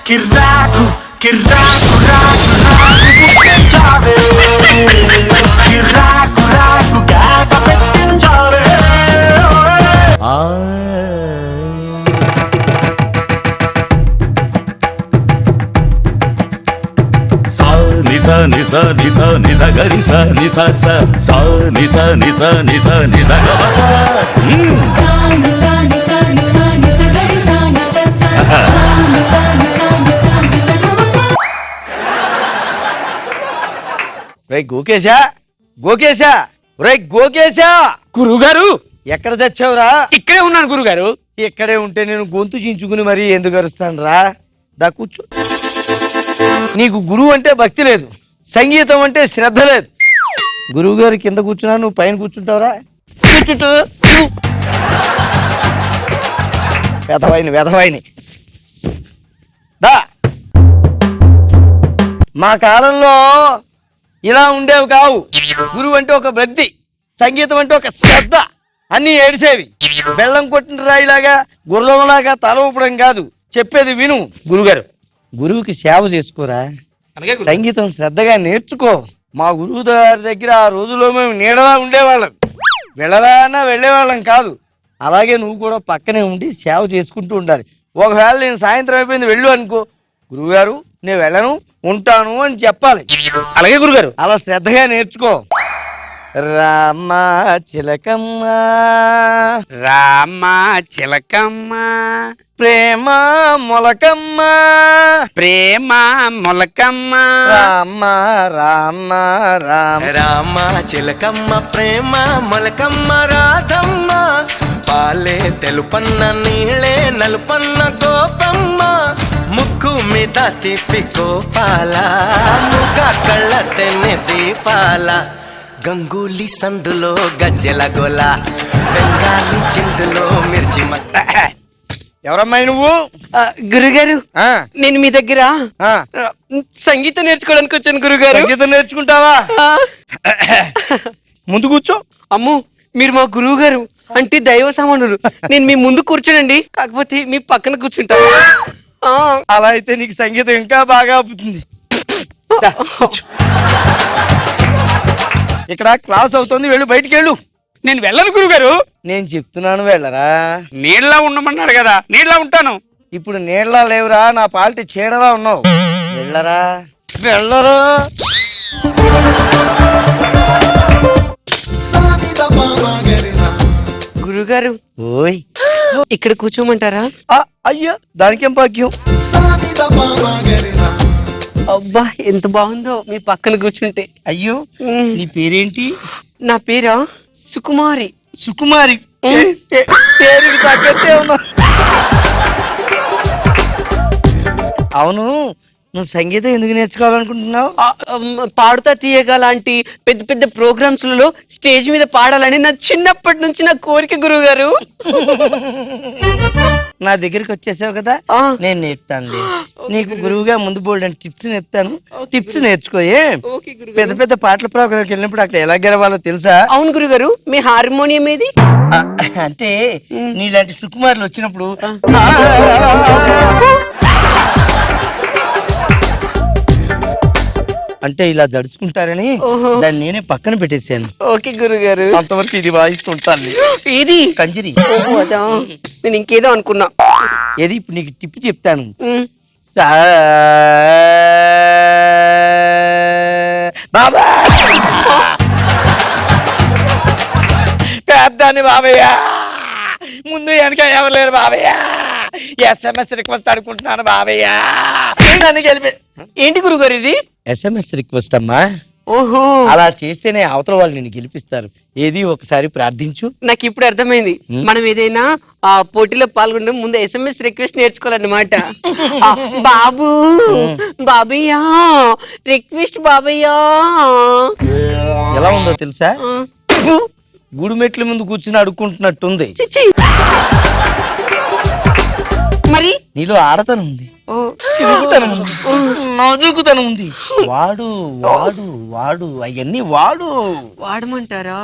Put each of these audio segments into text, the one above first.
కిర్రాకు కిర్రాకు రాకు రాకు పుట్టించావే కిర్రాకు రాకు కేక పెట్టించావే నిసా నిసా నిసా నిస గరి సా నిసా సా సా నిసా నిసా నిసా నిస గవత సా నిసా నిసా నిసా నిస గరి సా నిసా సా సా నిసా నిసా నిసా నిస గవత. రే గోకేశా గోకేశా రే గోకేశా. గురుగారు ఎక్కడ తెచ్చావురా? ఇక్కడే ఉన్నాను గురుగారు. ఇక్కడే ఉంటే నేను గొంతు చించుకుని మరీ ఎందుకు అరుస్తాను రా? దా కూర్చో. నీకు గురువు అంటే భక్తి లేదు, సంగీతం అంటే శ్రద్ధ లేదు. గురువు గారు కింద కూర్చున్నా, నువ్వు పైన కూర్చుంటావురా? కూర్చుంటూ వెధవాయిని దా. మా కాలంలో ఇలా ఉండేవి కావు. గురువు అంటే ఒక భక్తి, సంగీతం అంటే ఒక శ్రద్ధ. అన్నీ ఏడిసేవి. బెల్లం కొట్టిన రాయిలాగా గుర్రంలాగా తల ఊపడం కాదు. చెప్పేది విను. గురుగారు, గురువుకి సేవ చేసుకోరా, సంగీతం శ్రద్ధగా నేర్చుకో. మా గురువు గారి దగ్గర ఆ రోజుల్లో మేము నీడలా ఉండేవాళ్ళం, వెళ్ళరా అన్నా వెళ్ళేవాళ్ళం కాదు. అలాగే నువ్వు కూడా పక్కనే ఉండి సేవ చేసుకుంటూ ఉండాలి. ఒకవేళ నేను సాయంత్రం అయిపోయింది వెళ్ళు అనుకో, గురువుగారు నేను వెళ్ళను ఉంటాను అని చెప్పాలి. అలాగే గురుగారు. అలా శ్రద్ధగా నేర్చుకో. రామ చిలకమ్మ రామ చిలకమ్మ ప్రేమ మొలకమ్మ ప్రేమ మొలకమ్మ రామ రామ రామ రామ చిలకమ్మ ప్రేమ మొలకమ్మ రాధమ్మ పాలే తెలుపన్న నీళ్ళే నలుపన్న గోపమ్మ ముక్కు మీద తిప్పి గోపాల ముగ కళ్ళ తెన్నె దీపాల గంగూలీ సందులో గజ్జెల గోల బెంగాలీ చిందులో మిర్చి మస్తా. ఎవరమ్మాయి నువ్వు? గురుగారు ఆ, నేను మీ దగ్గర ఆ, సంగీతం నేర్చుకోవడానికి వచ్చాను గురుగారు. సంగీతం నేర్చుకుంటావా? ముందు కూర్చో. అమ్ము, మీరు మా గురువు గారు అంటే దైవ సమానులు. నేను మీ ముందు కూర్చోనండి, కాకపోతే మీ పక్కన కూర్చుంటా. అలా అయితే నీకు సంగీతం ఇంకా బాగా అవుతుంది. ఇక్కడ క్లాస్ అవుతుంది, వెళ్ళు, బయటికి వెళ్ళు. నేను వెళ్ళను గురుగారు. నేను చెప్తున్నాను వెళ్ళరా. నీళ్ళ ఉండమన్నారు కదా, నీళ్ళ ఉంటాను. ఇప్పుడు నీళ్ళ లేవురా, నా పాలిటి చీడలా ఉన్నావు. వెళ్ళరా వెళ్ళరు. గురుగారు ఓయ్, ఇక్కడ కూర్చోమంటారా? అయ్యో దానికేం భాగ్యం. అబ్బా ఎంత బాగుందో మీ పక్కన కూర్చుంటే. అయ్యో నీ పేరేంటి? నా పేరా సుకుమారి. సుకుమారి. పేరుకి తగ్గట్టే ఉన్నా. అవును, నువ్వు సంగీతం ఎందుకు నేర్చుకోవాలనుకుంటున్నావు? పాడుతా తీయగా లాంటి పెద్ద పెద్ద ప్రోగ్రామ్స్ లలో స్టేజ్ మీద పాడాలని నా చిన్నప్పటి నుంచి నా కోరిక గురువుగారు. నా దగ్గరికి వచ్చేసావు కదా, నేను నేర్పుతాను. నీకు గురువుగా ముందు బోల్డ్ టిప్స్ నేర్పుతాను. టిప్స్ నేర్చుకోయే. పెద్ద పెద్ద పాటల ప్రోగ్రాంకి వెళ్ళినప్పుడు అక్కడ ఎలా గెలవాలో తెలుసా? అవును గురుగారు. మీ హార్మోనియం ఏది? అంటే నీలాంటి సుకుమారులు వచ్చినప్పుడు అంటే ఇలా జడుచుకుంటారని దాన్ని నేనే పక్కన పెట్టేశాను. ఓకే గురుగారు. అంతవరకు ఇది వాయిస్తుంటాను. ఇది కంజరి. నేను ఇంకేదో అనుకున్నా. ఏది? ఇప్పుడు నీకు టిప్ చెప్తాను. బాబా పెద్దాన్ని బాబయ్య, ముందు వెనక ఎవరు లేరు బాబయ్య. SMS రిక్వెస్ట్ అనుకుంటున్నాను బాబయ్య. నన్ను గెలిపి. ఏంటి గురుగారు ఇది? SMS రిక్వెస్ట్ అమ్మా. ఓహో, అలా చేస్తేనే అవతల వాళ్ళు నిన్ను గెలిపిస్తారు. ఏది ఒకసారి ప్రార్థించు. నాకు ఇప్పుడు అర్థమైంది. మనం ఏదైనా ఆ పోటీలో పాల్గొనే ముందు SMS రిక్వెస్ట్ నేర్చుకోవాలన్నమాట. బాబు బాబయ్యా, రిక్వెస్ట్ బాబయ్యా. ఎలా ఉందో తెలుసా? గుడి మెట్ల ముందు కూర్చుని అడుక్కుంటున్నట్టుంది. మరి నీలో ఆడతనం ఉంది, నజుకుతనం ఉంది. వాడు వాడు వాడు అవన్నీ వాడు. వాడమంటారా?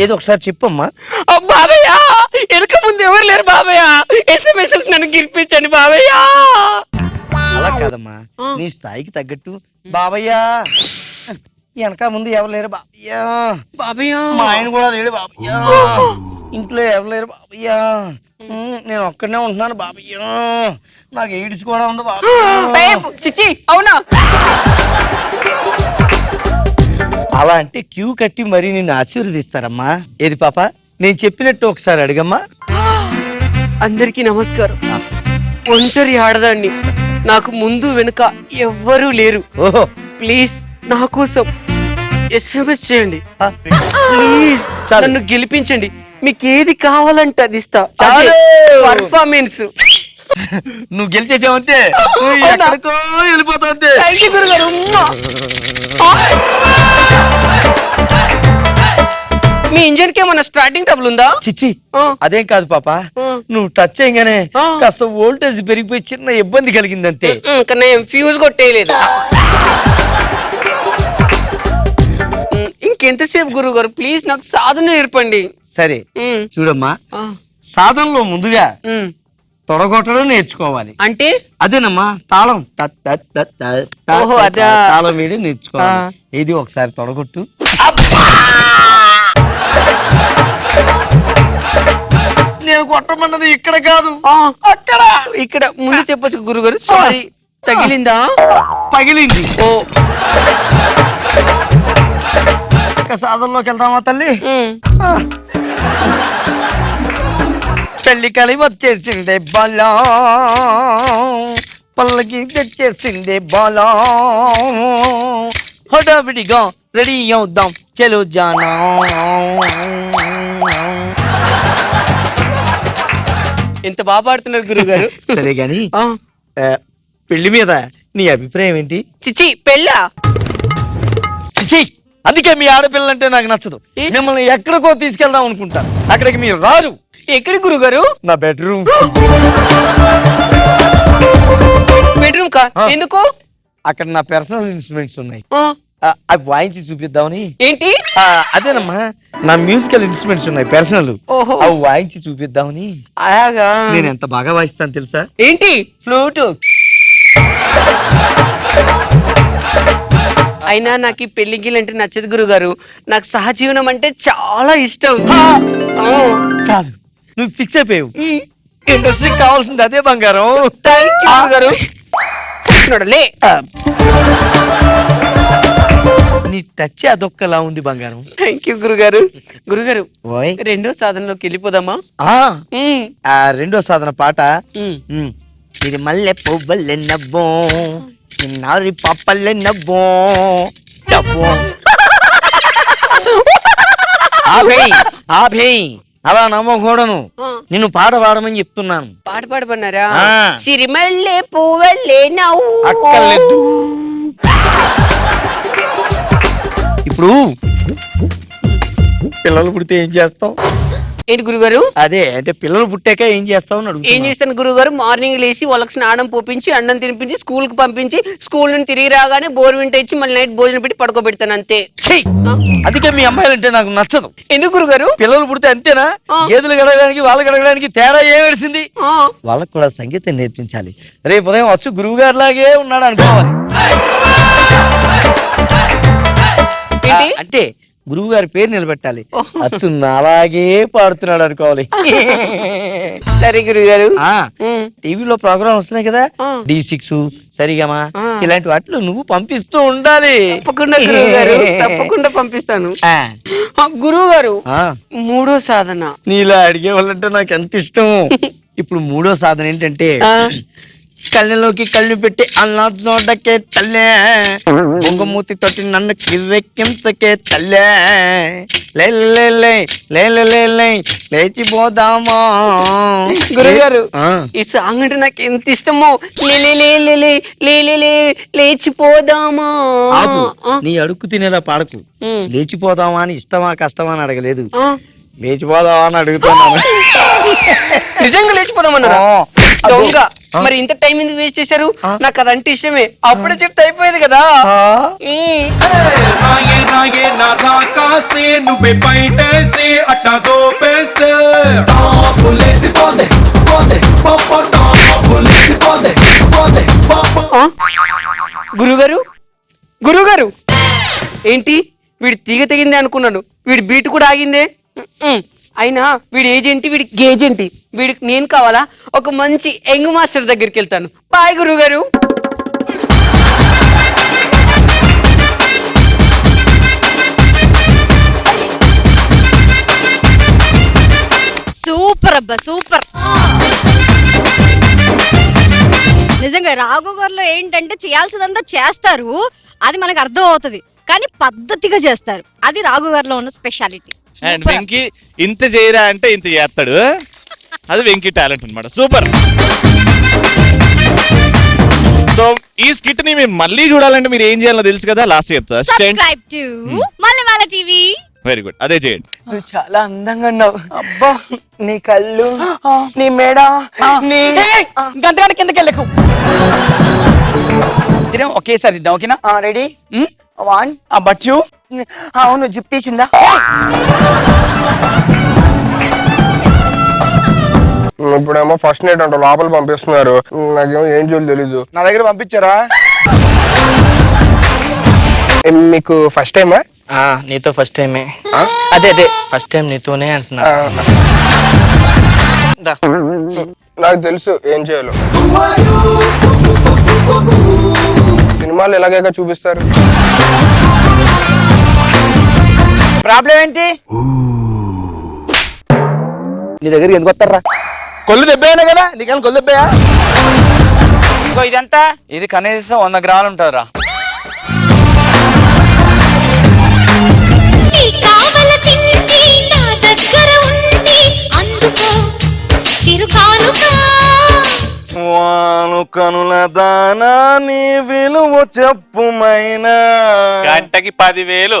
ఏదో ఒకసారి చెప్పమ్మా. బాబయ్యా వెనక ముందు ఎవరు లేరు బాబయ్య. SMS నన్ను గిరిపించండి బాబయ్య. అలా కాదమ్మా, నీ స్థాయికి తగ్గట్టు బాబయ్యా వెనక ముందు ఎవరు లేరు బాబయ్యా. బాబయ్య మా ఆయన కూడా లేడు బాబయ్యా. ఇంట్లో ఎవరు లేరు బాబయ్యా. నేను ఒక్కడనే ఉంటున్నాను బాబయ్యా. నాకు ఎయిడ్స్ కూడా ఉంది బాబయ్య. చిచ్చి అవునా? అలా అంటే క్యూ కట్టి మరీ నిన్ను ఆశీర్వదిస్తారమ్మా. ఏది పాప, నేను చెప్పినట్టు ఒకసారి అడిగమ్మా. అందరికీ నమస్కారం. ఒంటరి ఆడదాన్ని, నాకు ముందు వెనుక ఎవ్వరూ లేరు. ఓహో, ప్లీజ్ నా కోసం SMS చేయండి ప్లీజ్. చాలు. నన్ను గెలిపించండి. మీకు ఏది కావాలంటే అది ఇస్తా. చాలు. పర్ఫార్మెన్స్. నువ్వు గెలిచేసావంతే, నువ్వు ఎక్కడికో వెళ్ళిపోతావు అంతే. థ్యాంక్ యూ గురుగారు. మీ ఇంజన్ కి ఏమన్నా స్టార్టింగ్ ట్రబుల్ ఉందా? చిచ్చి ఆ. అదేం కాదు పాప, నువ్వు టచ్ చేయగానే ఆ. కాస్త వోల్టేజ్ పెరిగిపోయి చిన్న ఇబ్బంది కలిగిందంతే. కానీ ఫ్యూజ్ కొట్టేయలేదు. ఇంకెంతసేపు గురువు గారు, ప్లీజ్ నాకు సాధన నేర్పండి. సరే చూడమ్మా, సాధనలో ముందుగా తొడగొట్టడం నేర్చుకోవాలి. అంటే అదేనమ్మా తాళం. తత్ తత్ తత్ తత్ తత్ ఓహో, తత్ అదా. తాళం వేడి నేర్చుకోవాలి. ఇది ఒకసారి తొడగొట్టు. నేను కొట్టమన్నది ఇక్కడ కాదు, అక్కడ. ఇక్కడ ముందు చెప్పొచ్చు గురుగారు. సారీ, తగిలిందా? పగిలింది. ఓ సాధనలోకి వెళ్దామా తల్లి? పెళ్లి కలి వచ్చేసిందే బాలా, పల్లకి తెచ్చేసిందే బాలా, హడావిడిగా రెడీ అవుదాం చలో జానా. ఎంత బాగా పాడుతున్నారు గురుగారు. సరే గాని పెళ్లి మీద నీ అభిప్రాయం ఏంటి? చిచి పెళ్ళా? చిచి, అందుకే మీ ఆడపిల్లంటే నాకు నచ్చదు. మిమ్మల్ని ఎక్కడికో తీసుకెళ్దాం అనుకుంటాను, అక్కడికి మీరు రారు. ఎక్కడి గురుగారు? నా బెడ్రూమ్. బెడ్రూమ్ కా? ఎందుకు? అక్కడ నా పర్సనల్ ఇన్స్ట్రుమెంట్స్ ఉన్నాయి, అవి వాయించి చూపిద్దామని. ఏంటి? అదేనమ్మా, నా మ్యూజికల్ ఇన్స్ట్రుమెంట్స్ ఉన్నాయి పర్సనల్, ఓహో. అవి వాయించి చూపిద్దామని. అలాగా? నేను ఎంత బాగా వాయిస్తాను తెలుసా? ఏంటి? ఫ్లూట్. అయినా నాకు ఈ పెళ్లి గిల్ అంటే నచ్చదు గురుగారు. నాకు సహజీవనం అంటే చాలా ఇష్టం. చాలు, నువ్వు ఫిక్స్ అయిపోయావు. ఇండస్ట్రీకి కావాల్సింది అదే బంగారం. థ్యాంక్ యూ గురుగారు. చూస్తున్నాడులే. నీ టచ్ అదొక్కలా ఉంది బంగారం. థ్యాంక్ యూ గురుగారు. గురుగారు, ఓయ్. రెండో సాధనలోకి వెళ్ళిపోదామా? రెండో సాధన పాట. ఇది మల్లె పువ్వులే నవ్వో, చిన్నారి పాపల్లే నవ్వో. అలా నమ్మకూడను, నిన్ను పాట పాడమని చెప్తున్నాను. పాట పాడమన్నారా? ఆ. సిరిమల్లె పువ్వులే నవ్వు. అక్కర్లేదు. ఇప్పుడు పిల్లలు పుడితే ఏం చేస్తావు? ఏంటి గురుగారు? అదే అంటే పిల్లలు పుట్టాక ఏం చేస్తావు అని ఏం అడుగుతున్నా. చేస్తాను గురుగారు? మార్నింగ్ లేచి వాళ్ళకి స్నానం పోపించి అన్నం తినిపించి స్కూల్ కి పంపించి స్కూల్ నుండి తిరిగి రాగానే బోర్వింట ఇచ్చి మళ్ళీ నైట్ భోజనం పెట్టి పడుకోబెడతాను అంతే. ఛీ! అందుకే మీ అమ్మాయిలంటే నాకు నచ్చదు. ఎందుకు గురుగారు? పిల్లలు పుడితే అంతేనా? గేదెలు గడగడానికి వాళ్ళకి గడగడానికి తేడా ఏమేసింది? ఆ, వాళ్ళకు కూడా సంగీతం నేర్పించాలి. రేపు ఉదయం వచ్చు గురువు గారి లాగే ఉన్నాడు అనుకోవాలి. ఏంటి? అంటే గురువు గారి పేరు నిలబెట్టాలి. ఓహో. అచ్చు అలాగే పాడుతున్నాడు అనుకోవాలి. సరే గురుగారు. టీవీలో ప్రోగ్రామ్ వస్తున్నాయి కదా, ఆ. D6 సరిగమా, ఆ. ఇలాంటి వాటిలో నువ్వు పంపిస్తూ ఉండాలి. తప్పకుండా గురుగారు, తప్పకుండా పంపిస్తాను. గురువు గారు, ఆ. మూడో సాధన. నీలా అడిగే వాళ్ళంటే నాకు ఎంత ఇష్టం. ఇప్పుడు మూడో సాధన ఏంటంటే, కళ్ళలోకి కళ్ళు పెట్టి అన్నా చూడకే తల్లే, బొంగమూతి తోటి నన్ను కిర్రెక్కించకే తల్లే, లేచిపోదామా. గురుగారు, ఆ. ఈ సాంగ్ అంటే నాకు ఎంత ఇష్టమో. లేచిపోదామా. ఆపు, నీ అడుక్కు తినేలా పాడకు. లేచిపోదామా అని ఇష్టమా కష్టమా అని అడగలేదు, లేచిపోదామా అని అడుగుతున్నాను. నిజంగా లేచిపోదామన్నారా? దొంగ. మరి ఇంత టైం ఎందుకు వేస్ట్ చేశారు? నాకు అదంటే ఇష్టమే, అప్పుడే చెప్తే అయిపోయేది కదా. రాయే రాయే నా రాకాసే నువ్వే బయటేసే అట్టా దోపేస్తే గురుగారు గురుగారు ఏంటి వీడి తీగ తెగిందే అనుకున్నాను, వీడి బీట్ కూడా ఆగిందే. అయినా వీడి ఏజ్ ఏంటి, వీడి గేజ్ ఏంటి? వీడికి నేను కావాలా? ఒక మంచి యంగ్ మాస్టర్ దగ్గరికి వెళ్తాను. బాయ్ గురుగారు. సూపర్ అబ్బా సూపర్. నిజంగా రాఘు గారిలో ఏంటంటే చేయాల్సిందంతా చేస్తారు, అది మనకు అర్థం అవుతుంది, కానీ పద్ధతిగా చేస్తారు. అది రాఘు గారిలో ఉన్న స్పెషాలిటీ. అండ్ వెంకీ ఇంత చేయరా అంటే ఇంత చేస్తాడు, అది వెంకీ టాలెంట్ అన్నమాట. సూపర్. సో ఈ స్కిట్ ని మేము మళ్ళీ చూడాలంటే మీరు ఏం చేయాలో తెలుసు కదా, లాస్ట్ చెప్తా. Subscribe to Mallemala TV. Very good, అదే చేయండి. నువ్వు చాలా అందంగా ఉన్నావు. అబ్బా నీ కళ్ళు, నీ మెడ, నీ గంటగంట కిందకి వెళ్ళకు. ఒకేసారి ఇద్దాం, ఓకేనా? రెడీ 1 బట్టు. అవును జిప్ తీసిందా? ఇప్పుడేమో ఫస్ట్ నైట్ అంట లోపల పంపిస్తున్నారు, నాకేమో ఏం చేయాలో తెలీదు. నా దగ్గర పంపించారా? మీకు ఫస్ట్ టైమా? నీతో ఫస్ట్ టైమే. అదే ఫస్ట్ టైం నీతోనే అంటున్నా. నాకు తెలుసు ఏం చేయాలో. సినిమాలు ఎలాగైనా చూపిస్తారు. ప్రాబ్లం ఏంటి? నీ దగ్గరికి ఎందుకు వస్తారా? కొల్లు దెబ్బేనా కదా, నీకేమైనా కొల్లు దెబ్బయా? ఇదంతా ఇది కనీసం 100 గ్రాములు ఉంటుందిరా. కనుల దానా నీ విలువ చెప్పుమైనా. గంటకి 10,000.